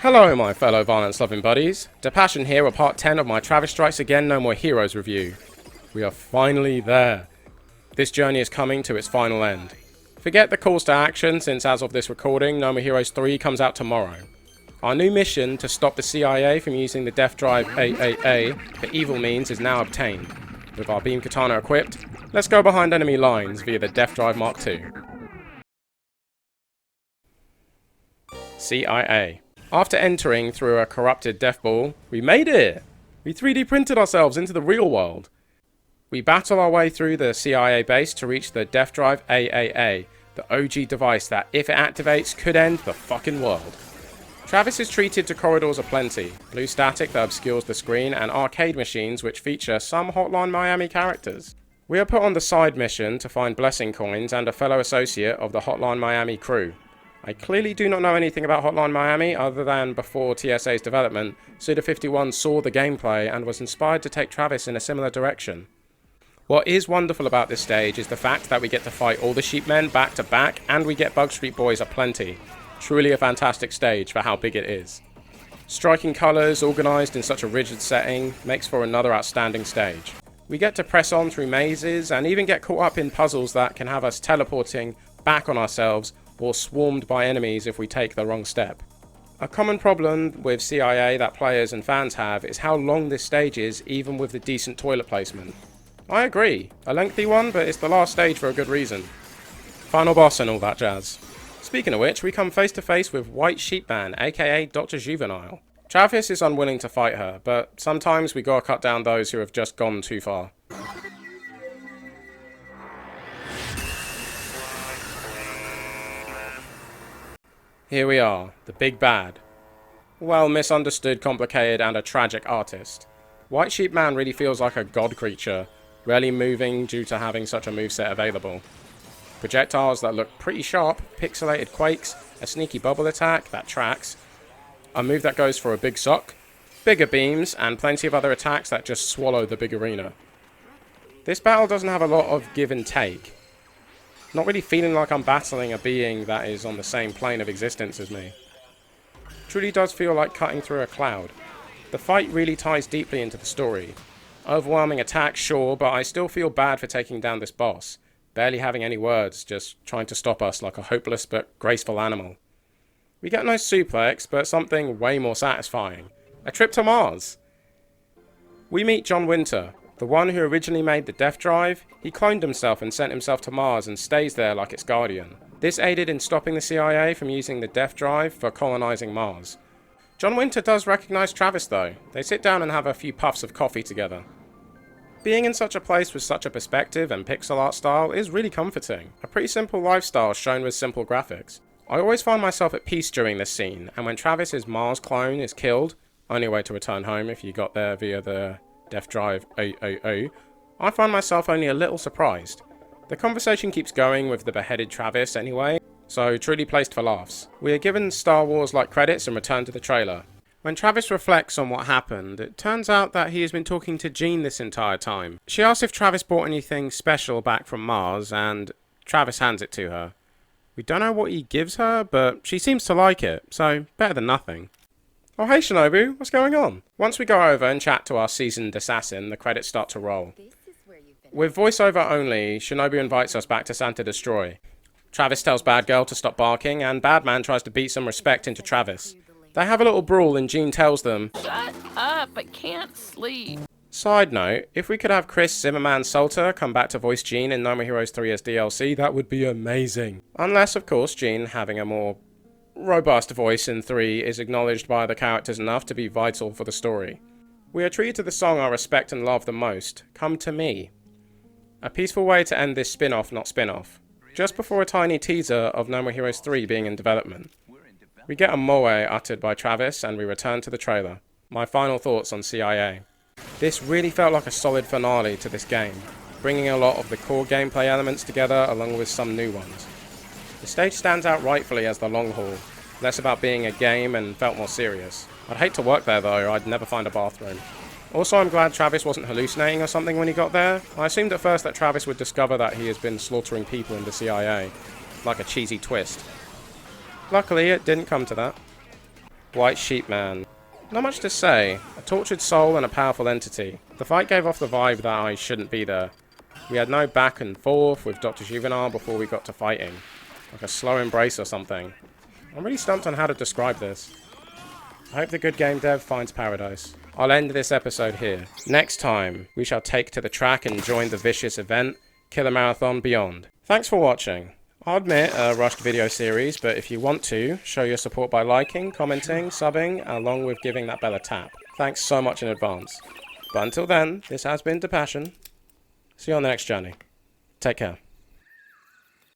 Hello my fellow violence-loving buddies, Depassion here with part 10 of my Travis Strikes Again No More Heroes review. We are finally there. This journey is coming to its final end. Forget the calls to action since as of this recording, No More Heroes 3 comes out tomorrow. Our new mission to stop the CIA from using the death drive AAA for evil means is now obtained. With our beam katana equipped, let's go behind enemy lines via the death drive Mark II. CIA. After entering through a corrupted deathball, we made it! We 3D printed ourselves into the real world. We battle our way through the CIA base to reach the death drive AAA, the OG device that, if it activates, could end the fucking world. Travis is treated to corridors aplenty, blue static that obscures the screen, and arcade machines which feature some Hotline Miami characters. We are put on the side mission to find blessing coins and a fellow associate of the Hotline Miami crew. I clearly do not know anything about Hotline Miami other than before TSA's development, Suda51 saw the gameplay and was inspired to take Travis in a similar direction. What is wonderful about this stage is the fact that we get to fight all the sheepmen back to back and we get Bug Street Boys aplenty. Truly a fantastic stage for how big it is. Striking colours, organised in such a rigid setting, makes for another outstanding stage. We get to press on through mazes and even get caught up in puzzles that can have us teleporting back on ourselves or swarmed by enemies if we take the wrong step. A common problem with CIA that players and fans have is how long this stage is even with the decent toilet placement. I agree, a lengthy one, but it's the last stage for a good reason. Final boss and all that jazz. Speaking of which, we come face to face with White Sheepman, aka Dr. Juvenile. Travis is unwilling to fight her, but sometimes we gotta cut down those who have just gone too far. Here we are, the big bad. Well, misunderstood, complicated, and a tragic artist. White Sheepman really feels like a god creature, rarely moving due to having such a moveset available. Projectiles that look pretty sharp, pixelated quakes, a sneaky bubble attack that tracks, a move that goes for a big suck, bigger beams, and plenty of other attacks that just swallow the big arena. This battle doesn't have a lot of give and take. Not really feeling like I'm battling a being that is on the same plane of existence as me. Truly does feel like cutting through a cloud. The fight really ties deeply into the story. Overwhelming attack, sure, but I still feel bad for taking down this boss. Barely having any words, just trying to stop us like a hopeless but graceful animal. We get no suplex, but something way more satisfying. A trip to Mars! We meet John Winter, the one who originally made the Death Drive. He cloned himself and sent himself to Mars and stays there like its guardian. This aided in stopping the CIA from using the Death Drive for colonizing Mars. John Winter does recognize Travis though. They sit down and have a few puffs of coffee together. Being in such a place with such a perspective and pixel art style is really comforting. A pretty simple lifestyle shown with simple graphics. I always find myself at peace during this scene, and when Travis's Mars clone is killed, only way to return home if you got there via the Death Drive AAA, I find myself only a little surprised. The conversation keeps going with the beheaded Travis anyway, so truly placed for laughs. We are given Star Wars-like credits and return to the trailer. When Travis reflects on what happened, it turns out that he has been talking to Jean this entire time. She asks if Travis brought anything special back from Mars, and Travis hands it to her. We don't know what he gives her, but she seems to like it, so better than nothing. Oh hey Shinobu, what's going on? Once we go over and chat to our seasoned assassin, the credits start to roll. With voiceover only, Shinobu invites us back to Santa Destroy. Travis tells Bad Girl to stop barking, and Badman tries to beat some respect into Travis. They have a little brawl and Jean tells them, "Shut up, I can't sleep." Side note, if we could have Chris Zimmerman Salter come back to voice Jean in No More Heroes 3 as DLC, that would be amazing. Unless, of course, Jean having a more robust voice in 3 is acknowledged by the characters enough to be vital for the story. We are treated to the song I respect and love the most, Come to Me. A peaceful way to end this spin-off, not spin-off. Just before a tiny teaser of No More Heroes 3 being in development. We get a moe uttered by Travis and we return to the trailer. My final thoughts on CIA. This really felt like a solid finale to this game, bringing a lot of the core gameplay elements together along with some new ones. The stage stands out rightfully as the long haul, less about being a game and felt more serious. I'd hate to work there though, I'd never find a bathroom. Also, I'm glad Travis wasn't hallucinating or something when he got there. I assumed at first that Travis would discover that he has been slaughtering people in the CIA, like a cheesy twist. Luckily, it didn't come to that. White Sheepman. Not much to say. A tortured soul and a powerful entity. The fight gave off the vibe that I shouldn't be there. We had no back and forth with Dr. Juvenile before we got to fighting. Like a slow embrace or something. I'm really stumped on how to describe this. I hope the good game dev finds paradise. I'll end this episode here. Next time, we shall take to the track and join the vicious event, Killer Marathon Beyond. Thanks for watching. I'll admit a rushed video series, but if you want to, show your support by liking, commenting, subbing, along with giving that bell a tap. Thanks so much in advance. But until then, this has been DePassion. See you on the next journey. Take care.